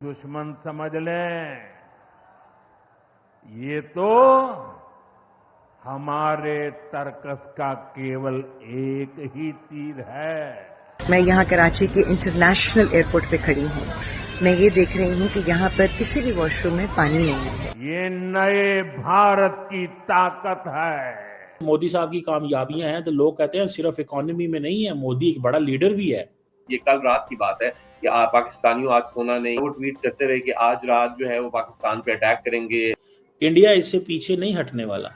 दुश्मन समझ लें, ये तो हमारे तर्कस का केवल एक ही तीर है। मैं यहाँ कराची के इंटरनेशनल एयरपोर्ट पे खड़ी हूँ। मैं ये देख रही हूँ कि यहाँ पर किसी भी वॉशरूम में पानी नहीं है। ये नए भारत की ताकत है। मोदी साहब की कामयाबियां हैं तो लोग कहते हैं सिर्फ इकोनॉमी में नहीं है, मोदी एक बड़ा लीडर भी है। ये कल रात की बात है कि पाकिस्तानियों आज सोना नहीं, वो ट्वीट करते रहे कि आज रात जो है वो पाकिस्तान पे अटैक करेंगे। इंडिया इससे पीछे नहीं हटने वाला।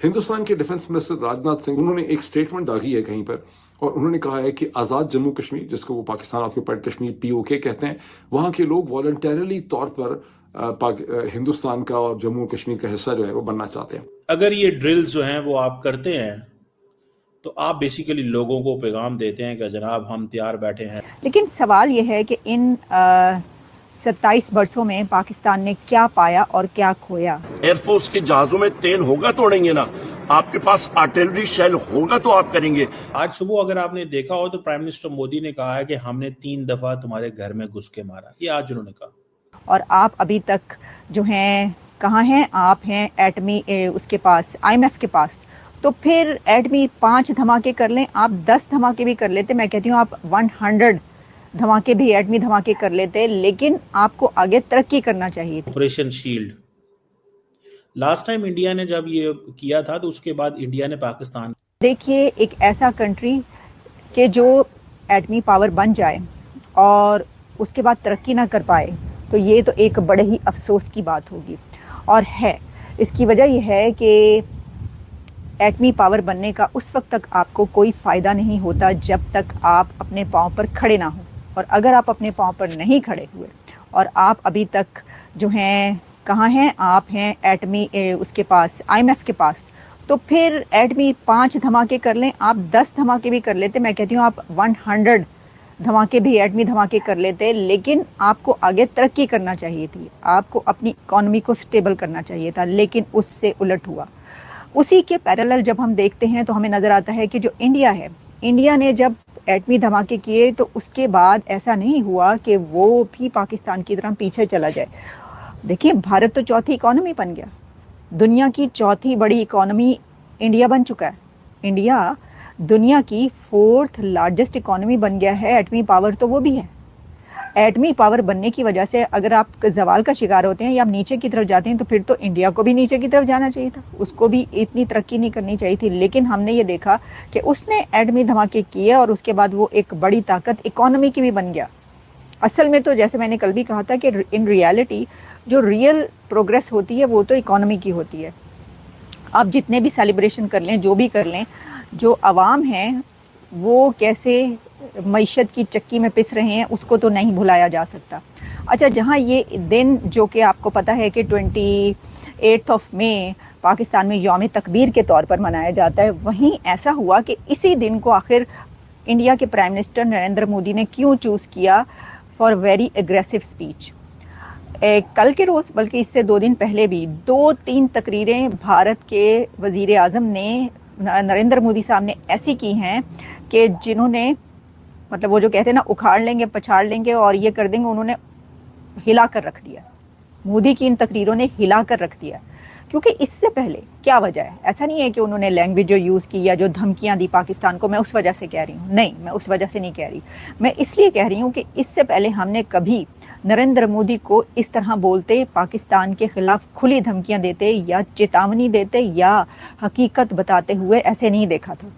हिंदुस्तान के डिफेंस मिनिस्टर राजनाथ सिंह, उन्होंने एक स्टेटमेंट डाली है कहीं पर और उन्होंने कहा है कि आज़ाद जम्मू कश्मीर, जिसको वो पाकिस्तान ऑक्यूपाइड कश्मीर POK कहते हैं, वहाँ के लोग वॉलंटरली तौर पर हिंदुस्तान का और जम्मू कश्मीर का हिस्सा जो है वो बनना चाहते हैं। अगर ये ड्रिल्स जो हैं वो आप करते हैं तो आप बेसिकली लोगों को पैगाम देते हैं कि जनाब हम तैयार बैठे हैं। लेकिन सवाल ये है कि इन 27 वर्षों में पाकिस्तान ने क्या पाया और क्या खोया। एयरफोर्स के जहाजों में तेल होगा तो उड़ेंगे ना, आपके पास आर्टिलरी शेल होगा तो आप करेंगे। आज सुबह अगर आपने देखा हो तो प्राइम मिनिस्टर मोदी ने कहा है कि हमने 3 दफा तुम्हारे घर में घुस के मारा, ये आज उन्होंने कहा। और आप अभी तक जो हैं कहाँ हैं? आप हैं एटमी उसके पास, IMF के पास। तो फिर एटमी 5 धमाके कर लें, आप 10 धमाके भी कर लेते, मैं कहती हूँ आप 100 धमाके भी एटमी धमाके कर लेते, लेकिन आपको आगे तरक्की करना चाहिए। Operation shield last time India ने जब ये किया था तो उसके बाद इंडिया ने पाकिस्तान, देखिए एक ऐसा कंट्री के जो एटमी पावर बन जाए और उसके बाद तरक्की ना कर पाए तो ये तो एक बड़े ही अफसोस की बात होगी। और है इसकी वजह यह है कि एटमी पावर बनने का उस वक्त तक आपको कोई फ़ायदा नहीं होता जब तक आप अपने पाँव पर खड़े ना हो। और अगर आप अपने पाँव पर नहीं खड़े हुए और आप अभी तक जो हैं कहाँ हैं? आप हैं एटमी उसके पास, IMF के पास। तो फिर एटमी 5 धमाके कर लें, आप 10 धमाके भी कर लेते, मैं कहती हूँ आप 100 धमाके भी एटमी धमाके कर लेते, लेकिन आपको आगे तरक्की करना चाहिए थी, आपको अपनी इकोनॉमी को स्टेबल करना चाहिए था, लेकिन उससे उलट हुआ। उसी के पैरेलल जब हम देखते हैं तो हमें नज़र आता है कि जो इंडिया है, इंडिया ने जब एटमी धमाके किए तो उसके बाद ऐसा नहीं हुआ कि वो भी पाकिस्तान की तरह पीछे चला जाए। देखिए भारत तो चौथी इकोनॉमी बन गया, दुनिया की चौथी बड़ी इकोनॉमी इंडिया बन चुका है। इंडिया दुनिया की 4th लार्जेस्ट इकोनॉमी बन गया है। एटमी पावर तो वो भी है। एटमी पावर बनने की वजह से अगर आप जवाल का शिकार होते हैं या आप नीचे की तरफ जाते हैं तो फिर तो इंडिया को भी नीचे की तरफ जाना चाहिए था, उसको भी इतनी तरक्की नहीं करनी चाहिए थी। लेकिन हमने ये देखा कि उसने एटमी धमाके किए और उसके बाद वो एक बड़ी ताकत इकोनॉमी की भी बन गया। असल में तो जैसे मैंने कल भी कहा था कि इन रियलिटी जो रियल प्रोग्रेस होती है वो तो इकोनॉमी की होती है। आप जितने भी सेलिब्रेशन कर लें, जो भी कर लें, जो अवाम हैं वो कैसे मईशत की चक्की में पिस रहे हैं उसको तो नहीं भुलाया जा सकता। अच्छा, जहाँ ये दिन जो कि आपको पता है कि 28 मई पाकिस्तान में यौम तकबीर के तौर पर मनाया जाता है, वहीं ऐसा हुआ कि इसी दिन को आखिर इंडिया के प्राइम मिनिस्टर नरेंद्र मोदी ने क्यों चूज़ किया फॉर वेरी एग्रेसिव स्पीच। कल के रोज़ बल्कि इससे 2 दिन पहले भी 2-3 तकरीरें भारत के वज़ीर आज़म ने, नरेंद्र मोदी साहब ने ऐसी की हैं कि जिन्होंने मतलब वो जो कहते हैं ना उखाड़ लेंगे पछाड़ लेंगे और ये कर देंगे, उन्होंने हिला कर रख दिया। मोदी की इन तकरीरों ने हिला कर रख दिया। क्योंकि इससे पहले क्या वजह है? ऐसा नहीं है कि उन्होंने लैंग्वेज जो यूज़ की या जो धमकियां दी पाकिस्तान को, मैं उस वजह से कह रही हूँ, नहीं, मैं उस वजह से नहीं कह रही। मैं इसलिए कह रही हूँ कि इससे पहले हमने कभी नरेंद्र मोदी को इस तरह बोलते, पाकिस्तान के खिलाफ खुली धमकियां देते या चेतावनी देते या हकीकत बताते हुए ऐसे नहीं देखा था।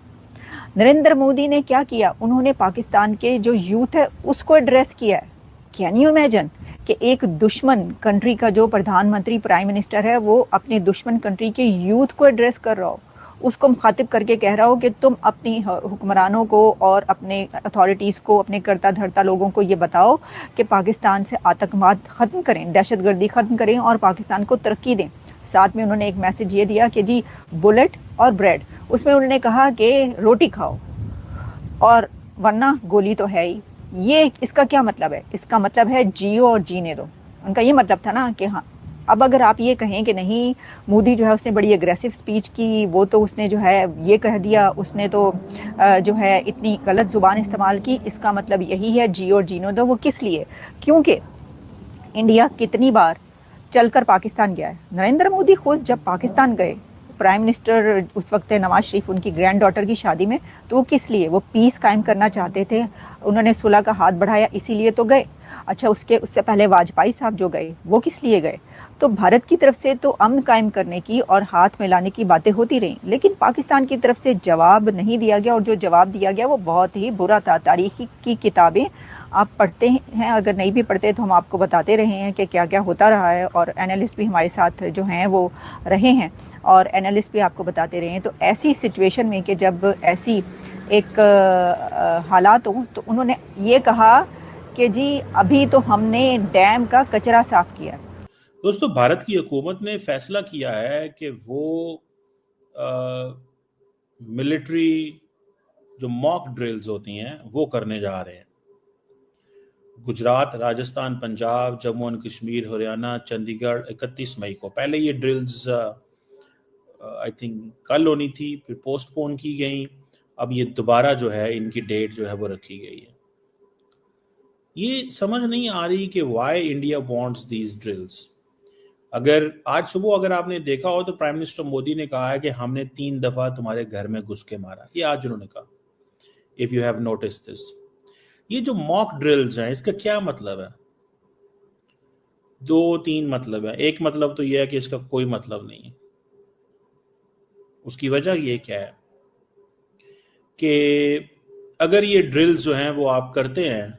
नरेंद्र मोदी ने क्या किया? उन्होंने पाकिस्तान के जो यूथ है उसको एड्रेस किया है। कैन यू इमेजिन कि एक दुश्मन कंट्री का जो प्रधानमंत्री प्राइम मिनिस्टर है वो अपने दुश्मन कंट्री के यूथ को एड्रेस कर रहा हो, उसको मुखातिब करके कह रहा हो कि तुम अपनी हुक्मरानों को और अपने अथॉरिटीज़ को, अपने करता धरता लोगों को ये बताओ कि पाकिस्तान से आतंकवाद ख़त्म करें, दहशतगर्दी ख़त्म करें और पाकिस्तान को तरक्की दें। साथ में उन्होंने एक मैसेज ये दिया कि जी बुलेट और ब्रेड, उसमें उन्होंने कहा कि रोटी खाओ और वरना गोली तो है ही। ये इसका क्या मतलब है? इसका मतलब है जियो और जीने दो। उनका ये मतलब था ना कि हाँ, अब अगर आप ये कहें कि नहीं मोदी जो है उसने बड़ी एग्रेसिव स्पीच की, वो तो उसने जो है ये कह दिया, उसने तो जो है इतनी गलत ज़ुबान इस्तेमाल की, इसका मतलब यही है जियो और जीने दो। वो किस लिए? क्योंकि इंडिया कितनी बार चलकर पाकिस्तान गया है। नरेंद्र मोदी खुद जब पाकिस्तान गए, प्राइम मिनिस्टर उस वक्त थे नवाज शरीफ, उनकी ग्रैंड डॉटर की शादी में, तो वो किस लिए, वो पीस कायम करना चाहते थे, उन्होंने सुलह का हाथ बढ़ाया, इसीलिए तो गए। अच्छा, उससे पहले वाजपेयी साहब जो गए, वो किस लिए गए? तो भारत की तरफ से तो अमन कायम करने की और हाथ मिलाने की बातें होती रहीं, लेकिन पाकिस्तान की तरफ से जवाब नहीं दिया गया, और जो जवाब दिया गया वो बहुत ही बुरा था। तारीख की किताबें आप पढ़ते हैं, अगर नहीं भी पढ़ते तो हम आपको बताते रहे हैं कि क्या क्या होता रहा है, और एनालिस्ट भी हमारे साथ जो हैं वो रहे हैं, और एनालिस्ट भी आपको बताते रहे हैं। तो ऐसी सिचुएशन में कि जब ऐसी एक हालात हों, तो उन्होंने ये कहा कि जी अभी तो हमने डैम का कचरा साफ किया। दोस्तों, भारत की हुकूमत ने फैसला किया है कि वो मिलिट्री जो मॉक ड्रिल्स होती हैं वो करने जा रहे हैं। गुजरात, राजस्थान, पंजाब, जम्मू एंड कश्मीर, हरियाणा, चंडीगढ़ 31 मई को। पहले ये ड्रिल्स आई थिंक कल होनी थी, फिर पोस्टपोन की गई, अब ये दोबारा जो है इनकी डेट जो है वो रखी गई है। ये समझ नहीं आ रही कि why India wants these drills. अगर आज सुबह अगर आपने देखा हो तो प्राइम मिनिस्टर मोदी ने कहा है कि हमने 3 दफा तुम्हारे घर में घुस के मारा, ये आज उन्होंने कहा, if you have noticed this. ये जो मॉक ड्रिल्स हैं, इसका क्या मतलब है? 2-3 मतलब है। एक मतलब तो यह है कि इसका कोई मतलब नहीं है। उसकी वजह ये क्या है कि अगर ये ड्रिल्स जो हैं वो आप करते हैं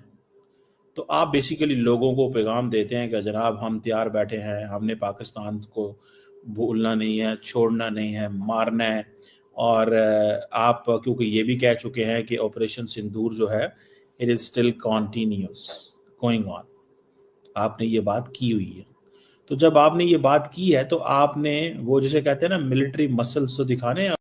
तो आप बेसिकली लोगों को पैगाम देते हैं कि जनाब हम तैयार बैठे हैं, हमने पाकिस्तान को भूलना नहीं है, छोड़ना नहीं है, मारना है। और आप क्योंकि ये भी कह चुके हैं कि ऑपरेशन सिंदूर जो है it is still continuous going on, आपने ये बात की हुई है। तो जब आपने ये बात की है तो आपने वो जिसे कहते हैं ना मिलिट्री मसल्स तो दिखाने हैं।